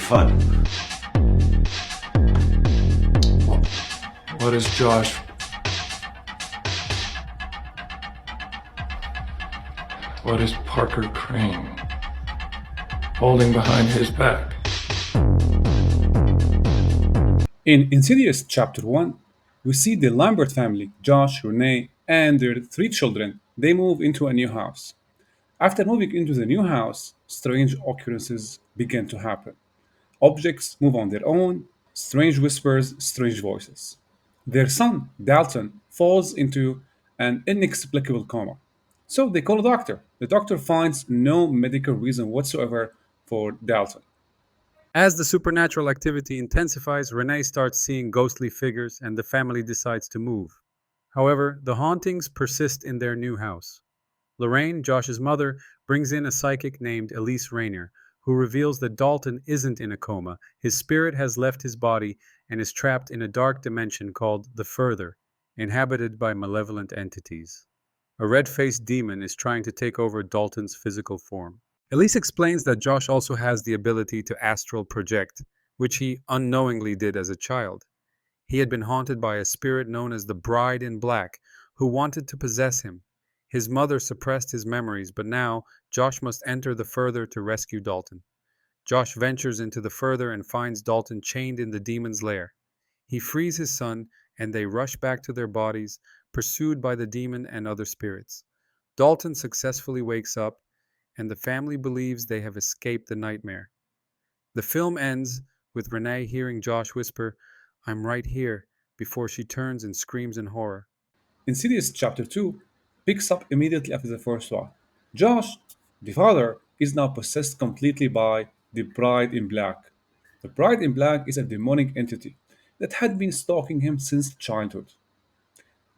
fun. What is Josh? What is Parker Crane holding behind his back? In Insidious Chapter 1, we see the Lambert family, Josh, Renee, and their three children. They move into a new house. After moving into the new house, strange occurrences begin to happen. Objects move on their own, strange whispers, strange voices. Their son, Dalton, falls into an inexplicable coma. So they call a doctor. The doctor finds no medical reason whatsoever for Dalton. As the supernatural activity intensifies, Renee starts seeing ghostly figures and the family decides to move. However, the hauntings persist in their new house. Lorraine, Josh's mother, brings in a psychic named Elise Rayner, who reveals that Dalton isn't in a coma. His spirit has left his body and is trapped in a dark dimension called the Further, inhabited by malevolent entities. A red-faced demon is trying to take over Dalton's physical form. Elise explains that Josh also has the ability to astral project, which he unknowingly did as a child. He had been haunted by a spirit known as the Bride in Black, who wanted to possess him. His mother suppressed his memories, but now Josh must enter the Further to rescue Dalton. Josh ventures into the Further and finds Dalton chained in the demon's lair. He frees his son, and they rush back to their bodies, pursued by the demon and other spirits. Dalton successfully wakes up, and the family believes they have escaped the nightmare. The film ends with Renee hearing Josh whisper, "I'm right here," before she turns and screams in horror. Insidious Chapter 2 picks up immediately after the first one. Josh, the father, is now possessed completely by the Bride in Black. The Bride in Black is a demonic entity that had been stalking him since childhood.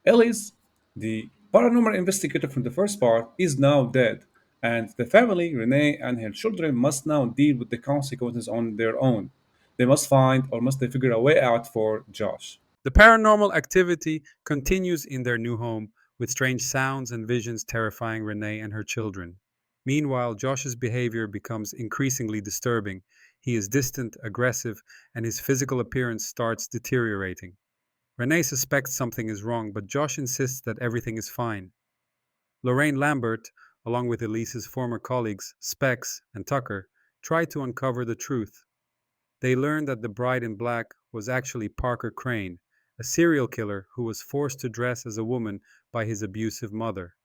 Ellis, the paranormal investigator from the first part, is now dead, and the family, Renee and her children, must now deal with the consequences on their own. They must find or must they figure a way out for Josh. The paranormal activity continues in their new home, with strange sounds and visions terrifying Renee and her children. Meanwhile, Josh's behavior becomes increasingly disturbing. He is distant, aggressive, and his physical appearance starts deteriorating. Renee suspects something is wrong, but Josh insists that everything is fine. Lorraine Lambert, along with Elise's former colleagues, Specs and Tucker, try to uncover the truth. They learn that the Bride in Black was actually Parker Crane, a serial killer who was forced to dress as a woman by his abusive mother.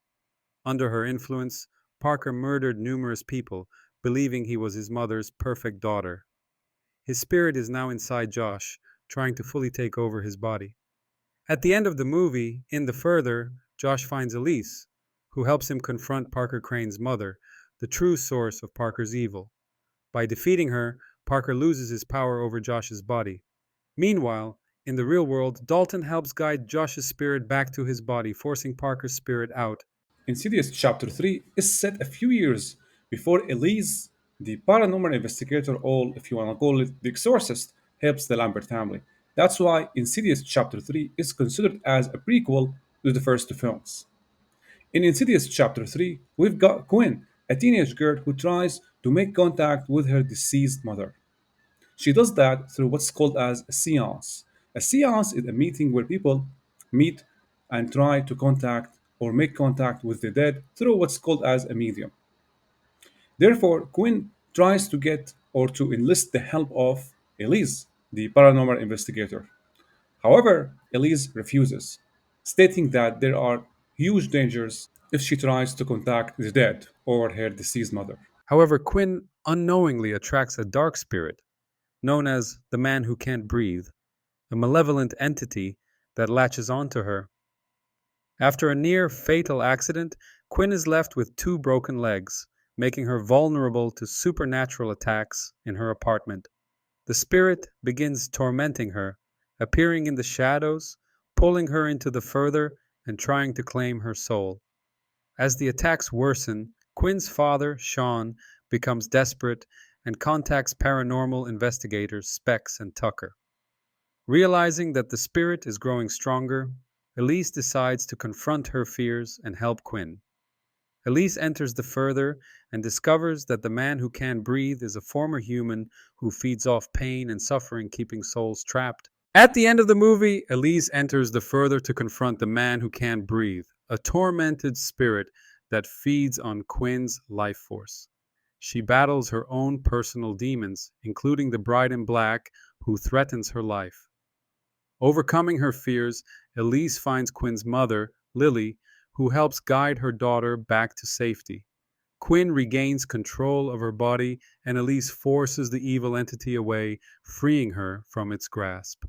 Under her influence, Parker murdered numerous people, believing he was his mother's perfect daughter. His spirit is now inside Josh, trying to fully take over his body. At the end of the movie, in the Further, Josh finds Elise, who helps him confront Parker Crane's mother, the true source of Parker's evil. By defeating her, Parker loses his power over Josh's body. Meanwhile, in the real world, Dalton helps guide Josh's spirit back to his body, forcing Parker's spirit out. Insidious Chapter 3 is set a few years before Elise, the paranormal investigator, or if you want to call it the exorcist, helps the Lambert family. That's why Insidious Chapter 3 is considered as a prequel to the first two films. In Insidious Chapter 3, we've got Quinn, a teenage girl who tries to make contact with her deceased mother. She does that through what's called as a seance. A seance is a meeting where people meet and try to contact or make contact with the dead through what's called as a medium. Therefore, Quinn tries to get or to enlist the help of Elise, the paranormal investigator. However, Elise refuses, stating that there are huge dangers if she tries to contact the dead or her deceased mother. However, Quinn unknowingly attracts a dark spirit, known as the Man Who Can't Breathe, a malevolent entity that latches onto her. After a near fatal accident, Quinn is left with two broken legs, making her vulnerable to supernatural attacks in her apartment. The spirit begins tormenting her, appearing in the shadows, pulling her into the Further, and trying to claim her soul. As the attacks worsen, Quinn's father, Sean, becomes desperate and contacts paranormal investigators Specs and Tucker. Realizing that the spirit is growing stronger, Elise decides to confront her fears and help Quinn. Elise enters the further and discovers that the man who can't breathe is a former human who feeds off pain and suffering, keeping souls trapped. At the end of the movie, Elise enters the further to confront the man who can't breathe, a tormented spirit that feeds on Quinn's life force. She battles her own personal demons, including the bride in black who threatens her life. Overcoming her fears, Elise finds Quinn's mother, Lily, who helps guide her daughter back to safety. Quinn regains control of her body, and Elise forces the evil entity away, freeing her from its grasp.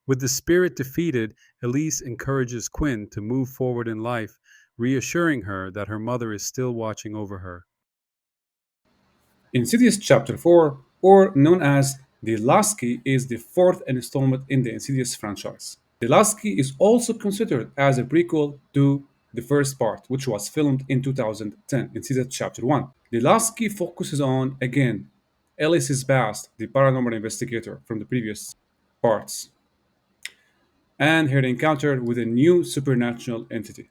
With the spirit defeated, Elise encourages Quinn to move forward in life, reassuring her that her mother is still watching over her. Insidious Chapter 4, or known as The Last Key, is the fourth installment in the Insidious franchise. The Last Key is also considered as a prequel to the first part, which was filmed in 2010, Insidious Chapter 1. The Last Key focuses on, again, Alice's past, the paranormal investigator from the previous parts, and her encounter with a new supernatural entity.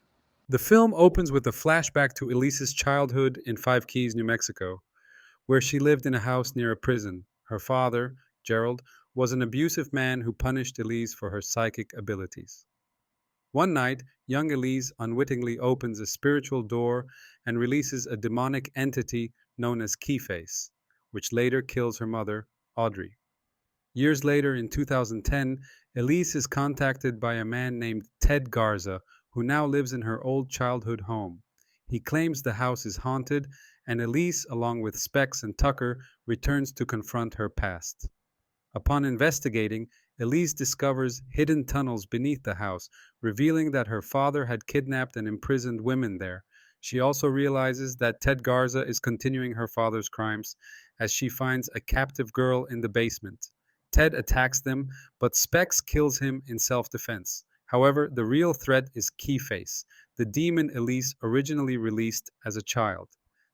The film opens with a flashback to Elise's childhood in Five Keys, New Mexico, where she lived in a house near a prison. Her father, Gerald, was an abusive man who punished Elise for her psychic abilities. One night, young Elise unwittingly opens a spiritual door and releases a demonic entity known as Keyface, which later kills her mother, Audrey. Years later, in 2010, Elise is contacted by a man named Ted Garza, who now lives in her old childhood home. He claims the house is haunted, and Elise, along with Specs and Tucker, returns to confront her past. Upon investigating, Elise discovers hidden tunnels beneath the house, revealing that her father had kidnapped and imprisoned women there. She also realizes that Ted Garza is continuing her father's crimes, as she finds a captive girl in the basement. Ted attacks them, but Specs kills him in self-defense. However, the real threat is Keyface, the demon Elise originally released as a child.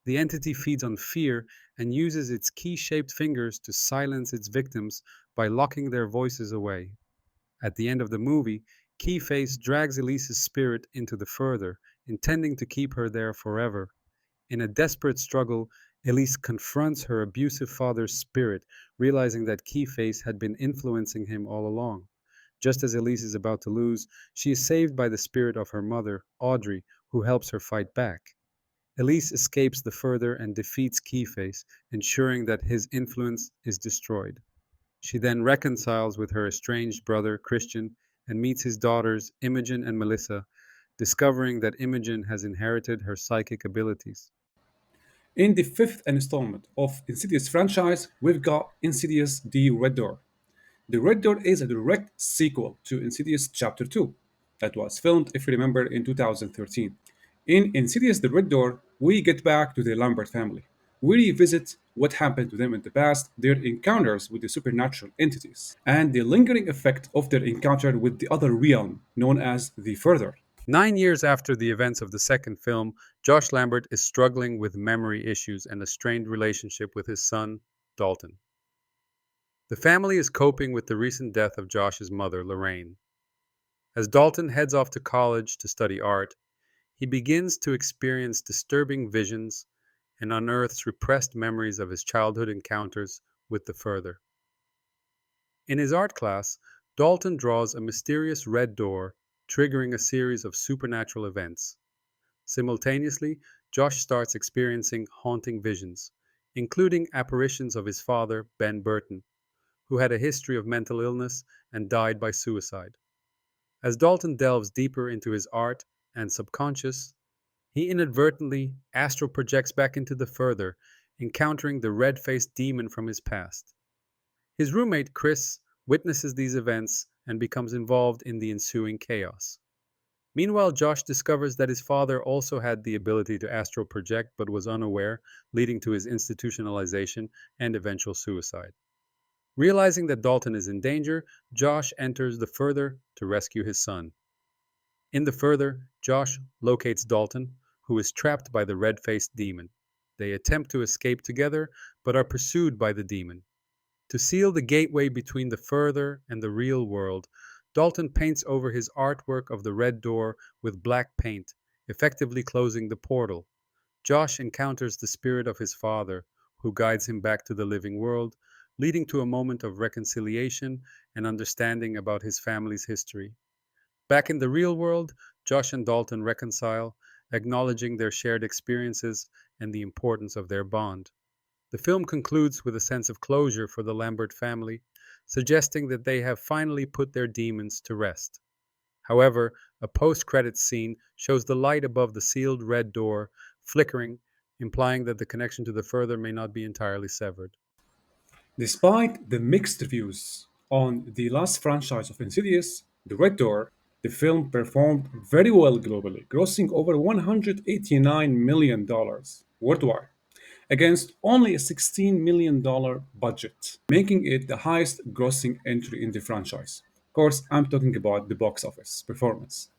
The entity feeds on fear and uses its key-shaped fingers to silence its victims by locking their voices away. At the end of the movie, Keyface drags Elise's spirit into the further, intending to keep her there forever. In a desperate struggle, Elise confronts her abusive father's spirit, realizing that Keyface had been influencing him all along. Just as Elise is about to lose, she is saved by the spirit of her mother, Audrey, who helps her fight back. Elise escapes the further and defeats Keyface, ensuring that his influence is destroyed. She then reconciles with her estranged brother, Christian, and meets his daughters, Imogen and Melissa, discovering that Imogen has inherited her psychic abilities. In the fifth installment of Insidious franchise, we've got Insidious The Red Door. The Red Door is a direct sequel to Insidious Chapter 2 that was filmed, if you remember, in 2013. In Insidious The Red Door, we get back to the Lambert family. We revisit what happened to them in the past, their encounters with the supernatural entities, and the lingering effect of their encounter with the other realm known as the Further. 9 years after the events of the second film, Josh Lambert is struggling with memory issues and a strained relationship with his son, Dalton. The family is coping with the recent death of Josh's mother, Lorraine. As Dalton heads off to college to study art, he begins to experience disturbing visions and unearths repressed memories of his childhood encounters with the Further. In his art class, Dalton draws a mysterious red door, triggering a series of supernatural events. Simultaneously, Josh starts experiencing haunting visions, including apparitions of his father, Ben Burton, who had a history of mental illness and died by suicide. As Dalton delves deeper into his art and subconscious, he inadvertently astral projects back into the Further, encountering the red-faced demon from his past. His roommate, Chris, witnesses these events and becomes involved in the ensuing chaos. Meanwhile, Josh discovers that his father also had the ability to astral project but was unaware, leading to his institutionalization and eventual suicide. Realizing that Dalton is in danger, Josh enters the Further to rescue his son. In the Further, Josh locates Dalton, who is trapped by the red-faced demon. They attempt to escape together, but are pursued by the demon. To seal the gateway between the Further and the real world, Dalton paints over his artwork of the Red Door with black paint, effectively closing the portal. Josh encounters the spirit of his father, who guides him back to the living world, leading to a moment of reconciliation and understanding about his family's history. Back in the real world, Josh and Dalton reconcile, acknowledging their shared experiences and the importance of their bond. The film concludes with a sense of closure for the Lambert family, suggesting that they have finally put their demons to rest. However, a post-credits scene shows the light above the sealed red door flickering, implying that the connection to the further may not be entirely severed. Despite the mixed reviews on the last franchise of Insidious, The Red Door, the film performed very well globally, grossing over $189 million worldwide, against only a $16 million budget, making it the highest grossing entry in the franchise. Of course, I'm talking about the box office performance.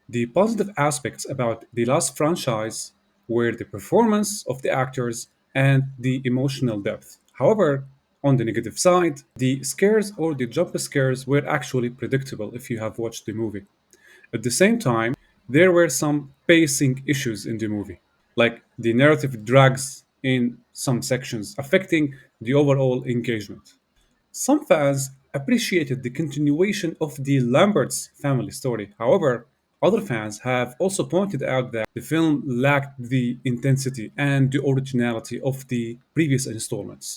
The positive aspects about the last franchise were the performance of the actors and the emotional depth. However, on the negative side, the scares or the jump scares were actually predictable if you have watched the movie. At the same time, there were some pacing issues in the movie, like the narrative drags in some sections, affecting the overall engagement. Some fans appreciated the continuation of the Lamberts family story. However, other fans have also pointed out that the film lacked the intensity and the originality of the previous installments.